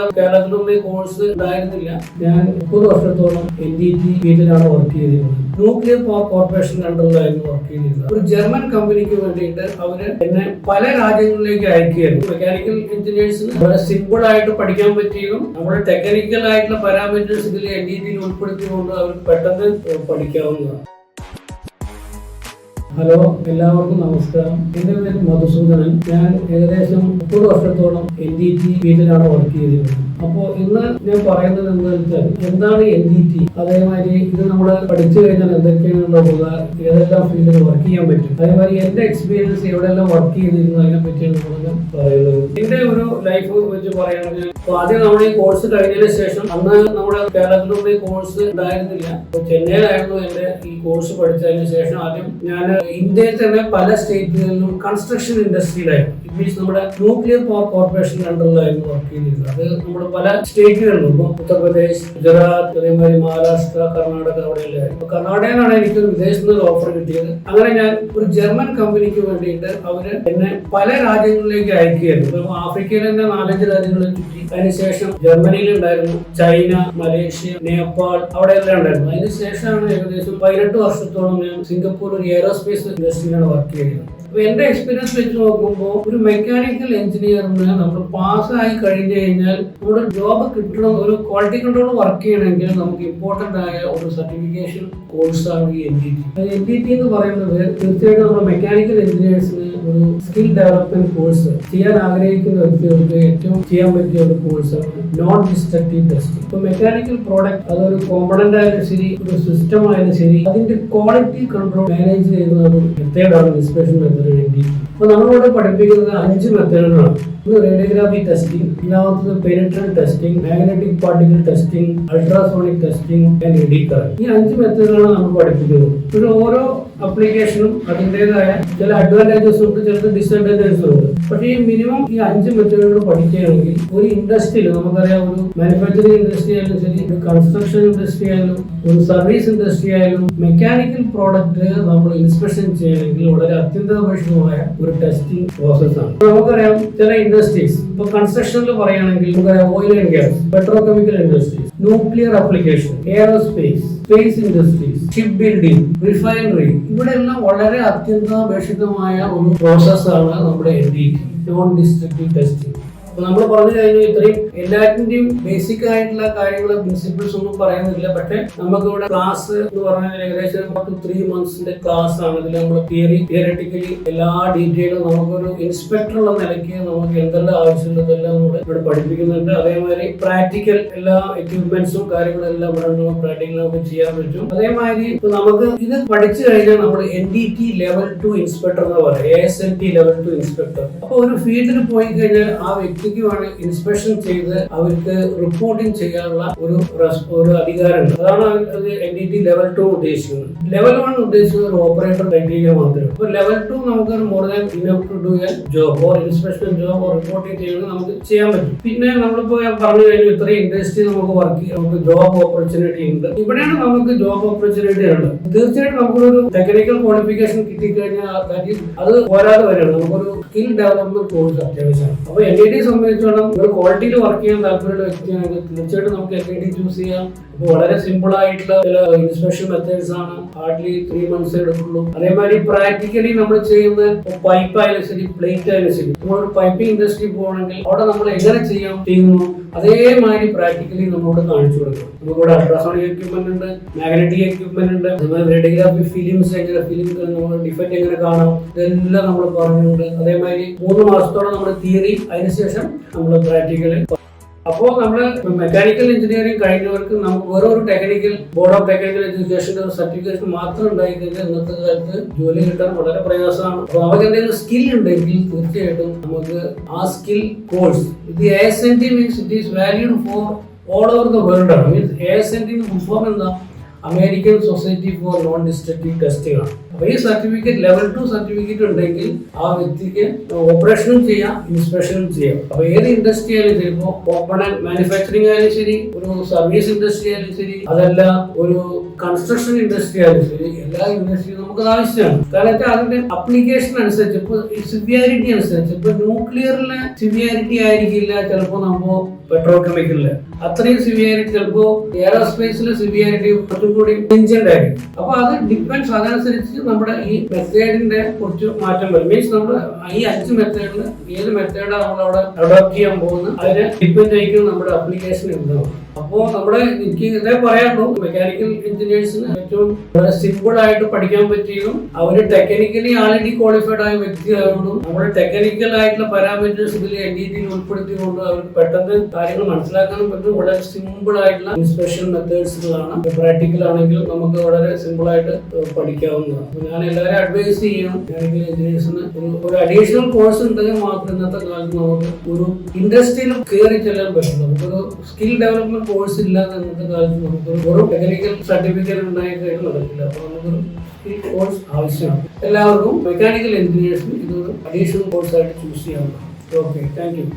നമ്മുടെ കേരളത്തിലൊന്നും ഈ കോഴ്സ് ഉണ്ടായിരുന്നില്ല. ഞാൻ 30 വർഷത്തോളം NDT ഫീൽഡിലാണ് വർക്ക് ചെയ്തിരുന്നത്. ന്യൂക്ലിയർ പവർ കോർപ്പറേഷൻ അണ്ടറിലായിരുന്നു വർക്ക് ചെയ്തിരുന്നത്. ഒരു ജർമ്മൻ കമ്പനിക്ക് വേണ്ടിയിട്ട് അവര് എന്നെ പല രാജ്യങ്ങളിലേക്ക് അയക്കുകയായിരുന്നു. മെക്കാനിക്കൽ എഞ്ചിനീയേഴ്സിന് വളരെ സിമ്പിൾ ആയിട്ട് പഠിക്കാൻ പറ്റിയതും നമ്മുടെ ടെക്നിക്കൽ ആയിട്ടുള്ള പാരാമീറ്റേഴ്സ് ഇതിൽ NDTയിൽ ഉൾപ്പെടുത്തിക്കൊണ്ട് അവർക്ക് പെട്ടെന്ന് പഠിക്കാവുന്നതാണ്. ഹലോ, എല്ലാവർക്കും നമസ്കാരം. എൻ്റെ പേര് മധുസൂദനൻ. ഞാൻ ഏകദേശം 30 വർഷത്തോളം NDT ഫീൽഡിലാണ് വർക്ക് ചെയ്തിരുന്നത്. അപ്പോൾ ഇന്ന് ഞാൻ പറയുന്നത് എന്താണെന്ന് വെച്ചാൽ എന്താണ് NDT, അതേമാതിരി ഇത് നമ്മൾ പഠിച്ചു കഴിഞ്ഞാൽ എന്തൊക്കെയാണെന്നുള്ള ഏതെല്ലാം ഫീൽഡിൽ വർക്ക് ചെയ്യാൻ പറ്റും, അതേമാതിരി എൻ്റെ എക്സ്പീരിയൻസ് എവിടെയെല്ലാം വർക്ക് ചെയ്തിരുന്നു അതിനെ പറ്റിയാണ് നമ്മൾ പറയുന്നത്. എൻ്റെ ഒരു ലൈഫ് വെച്ച് പറയുകയാണെങ്കിൽ ആദ്യം നമ്മൾ ഈ കോഴ്സ് കഴിഞ്ഞതിന് ശേഷം അന്ന് നമ്മുടെ കേരളത്തിലൊന്നും ഈ കോഴ്സ് ഉണ്ടായിരുന്നില്ല. അപ്പോൾ ചെന്നൈയിലായിരുന്നു എൻ്റെ ഈ കോഴ്സ് പഠിച്ചതിന് ശേഷം ആദ്യം ഞാൻ ഇന്ത്യയിൽ തന്നെ പല സ്റ്റേറ്റുകളിലും കൺസ്ട്രക്ഷൻ ഇൻഡസ്ട്രിയിലായിരുന്നു. ഇറ്റ് മീൻസ് നമ്മുടെ ന്യൂക്ലിയർ പവർ കോർപ്പറേഷൻ അണ്ടറിലായിരുന്നു വർക്ക് ചെയ്തിരുന്നത്. അത് നമ്മുടെ പല സ്റ്റേറ്റുകളിലും ഇപ്പോൾ ഉത്തർപ്രദേശ്, ഗുജറാത്ത്, അതേമാതിരി മഹാരാഷ്ട്ര, കർണാടക, അവിടെയെല്ലാം. അപ്പൊ കർണാടകയിലാണ് എനിക്ക് വിദേശത്ത് നിന്ന് ഓഫർ കിട്ടിയത്. അങ്ങനെ ഞാൻ ഒരു ജർമ്മൻ കമ്പനിക്ക് വേണ്ടിയിട്ട് അവര് എന്നെ പല രാജ്യങ്ങളിലേക്ക് അയക്കുകയായിരുന്നു. ആഫ്രിക്കയിൽ തന്നെ 4-5 രാജ്യങ്ങളിൽ ചുറ്റി. അതിനുശേഷം ജർമ്മനിയിൽ ഉണ്ടായിരുന്നു, ചൈന, മലേഷ്യ, നേപ്പാൾ, അവിടെയെല്ലാം ഉണ്ടായിരുന്നു. അതിനുശേഷമാണ് ഏകദേശം 18 വർഷത്തോളം ഞാൻ സിംഗപ്പൂർ ഒരു എയറോസ്പേസ് ഇൻഡസ്ട്രിയിലാണ് വർക്ക് ചെയ്യുന്നത്. അപ്പൊ എന്റെ എക്സ്പീരിയൻസ് വെച്ച് നോക്കുമ്പോൾ ഒരു മെക്കാനിക്കൽ എഞ്ചിനീയറിന് നമ്മൾ പാസ്സായി കഴിഞ്ഞു കഴിഞ്ഞാൽ നമ്മുടെ ജോബ് കിട്ടണം. ഒരു ക്വാളിറ്റി കൺട്രോൾ വർക്ക് ചെയ്യണമെങ്കിൽ നമുക്ക് ഇമ്പോർട്ടന്റ് ആയ ഒരു സർട്ടിഫിക്കേഷൻ കോഴ്സാണ് ഈ NDT. NDT എന്ന് പറയുന്നത് തീർച്ചയായിട്ടും നമ്മുടെ മെക്കാനിക്കൽ എഞ്ചിനീയേഴ്സിന് ഒരു സ്കിൽ ഡെവലപ്മെന്റ് കോഴ്സ് ചെയ്യാൻ ആഗ്രഹിക്കുന്ന വ്യക്തികൾക്ക് ഏറ്റവും ചെയ്യാൻ പറ്റിയ ഒരു കോഴ്സാണ് നോൺ ഡിസ്ട്രക്റ്റീവ് ടെസ്റ്റിംഗ്. ഇപ്പൊ മെക്കാനിക്കൽ പ്രോഡക്റ്റ് അതൊരു കോമ്പണന്റ് ആയാലും ശരി, ഒരു സിസ്റ്റം ആയാലും ശരി, അതിന്റെ ക്വാളിറ്റി കൺട്രോൾ മാനേജ് ചെയ്യുന്ന ഒരു മെത്തേഡാണ് ഇൻസ്പെക്ഷൻ മെത്തേഡ്. അപ്പൊ നമ്മളിവിടെ പഠിപ്പിക്കുന്നത് 5 മെത്തേഡുകളാണ്. ഒന്ന് റേഡിയോഗ്രാഫി ടെസ്റ്റിംഗ്, രണ്ടാമത്തത് penetrant testing, magnetic particle testing, ultrasonic testing and AD current. ഈ 5 മെത്തേഡുകളാണ് നമ്മൾ പഠിപ്പിക്കുന്നത്. ഒരു ഓരോ അപ്ലിക്കേഷനും അതിൻ്റെതായ ചില അഡ്വാൻറ്റേജസ് ഉണ്ട്, ചിലത് ഡിസ്അഡ്വാൻറ്റേജസ് ഉണ്ട്. പക്ഷേ ഈ മിനിമം ഈ 5 മെത്തേഡുകൾ പഠിക്കുകയാണെങ്കിൽ ഒരു ഇൻഡസ്ട്രിയിൽ നമുക്കറിയാം, ഒരു മാനുഫാക്ചറിംഗ് ഇൻഡസ്ട്രി ആയാലും ശരി, ഒരു കൺസ്ട്രക്ഷൻ ഇൻഡസ്ട്രി ആയാലും, ഒരു സർവീസ് ഇൻഡസ്ട്രി ആയാലും, മെക്കാനിക്കൽ പ്രോഡക്റ്റ് നമ്മൾ ഇൻസ്പെക്ഷൻ ചെയ്യണമെങ്കിൽ വളരെ അത്യന്താപേക്ഷിതമായ ഒരു ടെസ്റ്റിംഗ് പ്രോസസ്സാണ്. നമുക്കറിയാം ചില ഇൻഡസ്ട്രീസ്, ഇപ്പൊ കൺസ്ട്രക്ഷനിൽ പറയുകയാണെങ്കിൽ നമുക്കറിയാം oil and gas, petrochemical industries, nuclear application, aerospace, space industries, ship building, refinery, ഇവിടെ എല്ലാം വളരെ അത്യന്താപേക്ഷിതമായ ഒരു പ്രോസസ്സാണ് നമ്മുടെ NDT, നോൺ ഡിസ്ട്രക്റ്റീവ് ടെസ്റ്റിംഗ്. അപ്പൊ നമ്മൾ പറഞ്ഞു കഴിഞ്ഞാൽ ഇത്രയും എല്ലാറ്റിന്റെയും ബേസിക് ആയിട്ടുള്ള കാര്യങ്ങൾ, പ്രിൻസിപ്പിൾസ് ഒന്നും പറയുന്നില്ല. പക്ഷെ നമുക്കിവിടെ ക്ലാസ് എന്ന് പറഞ്ഞാൽ ഏകദേശം 3 മന്ത്സിന്റെ ക്ലാസ് ആണ്. ഇതിൽ നമ്മൾ തിയററ്റിക്കലി എല്ലാ ഡീറ്റെയിലും നമുക്കൊരു ഇൻസ്പെക്ടർ ഉള്ള നിലയ്ക്ക് നമുക്ക് എന്തെല്ലാം ആവശ്യമുള്ളതെല്ലാം ഇവിടെ പഠിപ്പിക്കുന്നുണ്ട്. അതേമാതിരി പ്രാക്ടിക്കൽ എല്ലാ എക്യുപ്മെന്റ്സും കാര്യങ്ങളെല്ലാം ഇവിടെ പ്രാക്ടിക്കൽ നമുക്ക് ചെയ്യാൻ പറ്റും. അതേമാതിരി ഇപ്പൊ നമുക്ക് ഇത് പഠിച്ചു കഴിഞ്ഞാൽ നമ്മൾ NDT ലെവൽ 2 ഇൻസ്പെക്ടർ എന്ന് പറയും, ASLT ലെവൽ 2 ഇൻസ്പെക്ടർ. അപ്പൊ ഒരു ഫീൽഡിൽ പോയി കഴിഞ്ഞാൽ ആ വ്യക്തിക്കുമാണ് ഇൻസ്പെക്ഷൻ ചെയ്ത് അവർക്ക് റിപ്പോർട്ടിംഗ് ചെയ്യാനുള്ള ഒരു അധികാരമുണ്ട്. അതാണ് NDT ലെവൽ 2 ഉദ്ദേശിക്കുന്നത്. ലെവൽ 1 ഉദ്ദേശിക്കുന്നത് ഒരു ഓപ്പറേറ്റർ ക്രൈറ്റീരിയ മാത്രമേ. അപ്പോൾ ലെവൽ 2 നമുക്ക് more than enough to do a job or inspection job or reporting ചെയ്യുന്നത് നമുക്ക് ചെയ്യാൻ പറ്റും. പിന്നെ നമ്മളിപ്പോ പറഞ്ഞു കഴിഞ്ഞാൽ ഇത്രയും ഇൻഡസ്ട്രി നമുക്ക് വർക്ക് ചെയ്യാൻ, നമുക്ക് ജോബ് ഓപ്പർച്യൂണിറ്റി ഉണ്ട്. ഇവിടെയാണ് നമുക്ക് ജോബ് ഓപ്പർച്യൂണിറ്റി ഉള്ളത്. തീർച്ചയായിട്ടും നമുക്കൊരു ടെക്നിക്കൽ ക്വാളിഫിക്കേഷൻ കിട്ടിക്കഴിഞ്ഞാൽ അത് പോരാതെ വരെയാണ്. നമുക്കൊരു സ്കിൽ ഡെവലപ്മെന്റ് കോഴ്സ് അത്യാവശ്യമാണ്. അപ്പൊ NDT സംബന്ധിച്ചോളം ഒരു ക്വാളിറ്റിയിൽ വർക്ക് ചെയ്യാൻ താല്പര്യമുള്ള വ്യക്തിയാണെങ്കിൽ തീർച്ചയായിട്ടും നമുക്ക് NDT ചൂസ് ചെയ്യാം. അപ്പോൾ വളരെ സിമ്പിൾ ആയിട്ടുള്ള ചില ഇൻസ്പെക്ഷൻ മെത്തേഡ്സ് ആണ്. ഹാർഡ്ലി 3 മന്ത്സ് എടുക്കുള്ളൂ. അതേമാതിരി പ്രാക്ടിക്കലി നമ്മൾ ചെയ്യുന്ന പൈപ്പ് ആയാലും ശരി, പ്ലേറ്റ് ആയാലും ശരി, നമ്മളൊരു പൈപ്പിംഗ് ഇൻഡസ്ട്രി പോകണമെങ്കിൽ അവിടെ നമ്മൾ എങ്ങനെ ചെയ്യുന്നു അതേമാതിരി പ്രാക്ടിക്കലി നമ്മളോട് കാണിച്ചു കൊടുക്കണം. നമുക്കിവിടെ അൾട്രാസോണിക് എക്യുപ്മെന്റ് ഉണ്ട്, മാഗ്നറ്റിക് എക്യുപ്മെന്റ് ഉണ്ട്, അതുപോലെ റേഡിയോഗ്രാഫി ഫിലിംസ് എങ്ങനെ നമ്മൾ ഡിഫക്റ്റ് എങ്ങനെ കാണാം, ഇതെല്ലാം നമ്മൾ പറഞ്ഞിട്ടുണ്ട്. അതേമാതിരി 3 മാസത്തോളം നമ്മുടെ തിയറി, അതിനുശേഷം നമ്മൾ പ്രാക്ടിക്കല്. അപ്പോൾ നമ്മൾ മെക്കാനിക്കൽ എഞ്ചിനീയറിംഗ് കഴിഞ്ഞവർക്ക് നമുക്ക് ഓരോരു ടെക്നിക്കൽ ബോർഡ് ഓഫ് ടെക്നിക്കൽ എഡ്യൂക്കേഷന്റെ ഒരു സർട്ടിഫിക്കേഷൻ മാത്രം ഉണ്ടായി കഴിഞ്ഞാൽ ഇന്നത്തെ കാലത്ത് ജോലി കിട്ടാൻ വളരെ പ്രയാസമാണ്. അപ്പോൾ നമുക്ക് എന്തെങ്കിലും സ്കിൽ ഉണ്ടെങ്കിൽ തീർച്ചയായിട്ടും നമുക്ക് ആ സ്കിൽ കോഴ്സ്, ഇത് ASNT means it is valued for all over the world ആണ്. മീൻസ് ASNT ഫുൾ ഫോം എന്താ? American society for non destructive testing ആണ്. അപ്പൊ ഈ സർട്ടിഫിക്കറ്റ് ലെവൽ 2 സർട്ടിഫിക്കറ്റ് ഉണ്ടെങ്കിൽ ആ വ്യക്തിക്ക് ഓപ്പറേഷനും ചെയ്യാം, ഇൻസ്പെക്ഷനും ചെയ്യാം. അപ്പൊ ഏത് ഇൻഡസ്ട്രി ആയാലും ശരി, ഇപ്പോൾ കോമ്പണന്റ് മാനുഫാക്ചറിംഗ് ആയാലും ശരി, ഒരു സർവീസ് ഇൻഡസ്ട്രി ആയാലും ശരി, അതല്ല ഒരു കൺസ്ട്രക്ഷൻ ഇൻഡസ്ട്രി ആയാലും ശരി, എല്ലാ ഇൻഡസ്ട്രിയും നമുക്കത് ആവശ്യമാണ്. കാരണം അതിന്റെ അപ്ലിക്കേഷൻ അനുസരിച്ച് ഇപ്പൊ സിവിയാരിറ്റി അനുസരിച്ച് ഇപ്പൊ ന്യൂക്ലിയറിലെ സിവിയാരിറ്റി ആയിരിക്കില്ല ചിലപ്പോൾ നമ്മോ പെട്രോ കെമിക്കലില് അത്രയും സിവിയാരിറ്റി, ചിലപ്പോ എയറോസ്പേസിലെ സിവിയാരിറ്റി കുറച്ചും കൂടി ഇൻജന്റ് ആയിരിക്കും. അപ്പൊ അത് ഡിപ്പെൻഡ്സ്, അതനുസരിച്ച് നമ്മുടെ ഈ മെത്തേഡിന്റെ കുറച്ച് മാറ്റം വരും. മീൻസ് നമ്മൾ ഈ 5 മെത്തേഡിൽ ഏത് മെത്തേഡാണ് നമ്മൾ അവിടെ അഡോപ്റ്റ് ചെയ്യാൻ പോകുന്നത് അതിനെ ഡിപ്പെൻഡ് ആയിരിക്കും നമ്മുടെ അപ്ലിക്കേഷൻ ഉണ്ടാവും. അപ്പോ നമ്മുടെ എനിക്ക് ഇതേ പറയാനുള്ളൂ, മെക്കാനിക്കൽ എഞ്ചിനീയേഴ്സിന് ഏറ്റവും വളരെ സിമ്പിൾ ആയിട്ട് പഠിക്കാൻ പറ്റിയതും അവര് ടെക്നിക്കലി ആൾറെഡി ക്വാളിഫൈഡ് ആയ വ്യക്തിയായതുകൊണ്ടും നമ്മുടെ ടെക്നിക്കൽ ആയിട്ടുള്ള പാരാമീറ്റേഴ്സ് ഇതിൽ NDT ഉൾപ്പെടുത്തിക്കൊണ്ട് അവർക്ക് പെട്ടെന്ന് കാര്യങ്ങൾ മനസ്സിലാക്കാനും പറ്റും. വളരെ സിമ്പിൾ ആയിട്ടുള്ള ഇൻസ്പെക്ഷൻ മെത്തേഡ്സുകളാണ്. പ്രാക്ടിക്കൽ ആണെങ്കിൽ നമുക്ക് വളരെ സിമ്പിൾ ആയിട്ട് പഠിക്കാവുന്നതാണ്. അപ്പൊ ഞാൻ എല്ലാവരും അഡ്വൈസ് ചെയ്യണം, മെക്കാനിക്കൽ എഞ്ചിനീയേഴ്സിന് ഒരു അഡീഷണൽ കോഴ്സ് ഉണ്ടെങ്കിൽ മാത്രം ഇന്നത്തെ കാലത്ത് നമുക്ക് ഒരു ഇൻഡസ്ട്രിയിൽ കയറി ചെല്ലാൻ പറ്റും. നമുക്കൊരു സ്കിൽ ഡെവലപ്മെന്റ് കോഴ്സ് ഇല്ലാതെ ഇന്നത്തെ കാലത്ത് നമുക്കൊരു ടെക്നിക്കൽ സർട്ടിഫിക്കറ്റ് ഉണ്ടായിട്ട് നടക്കില്ല. അപ്പൊ നമുക്കൊരു സ്കിൽ കോഴ്സ് ആവശ്യമാണ്. എല്ലാവർക്കും മെക്കാനിക്കൽ എഞ്ചിനീയേഴ്സിന് ഇതൊരു അഡീഷണൽ കോഴ്സായിട്ട് ചൂസ് ചെയ്യാവുന്നതാണ്. Okay, thank you.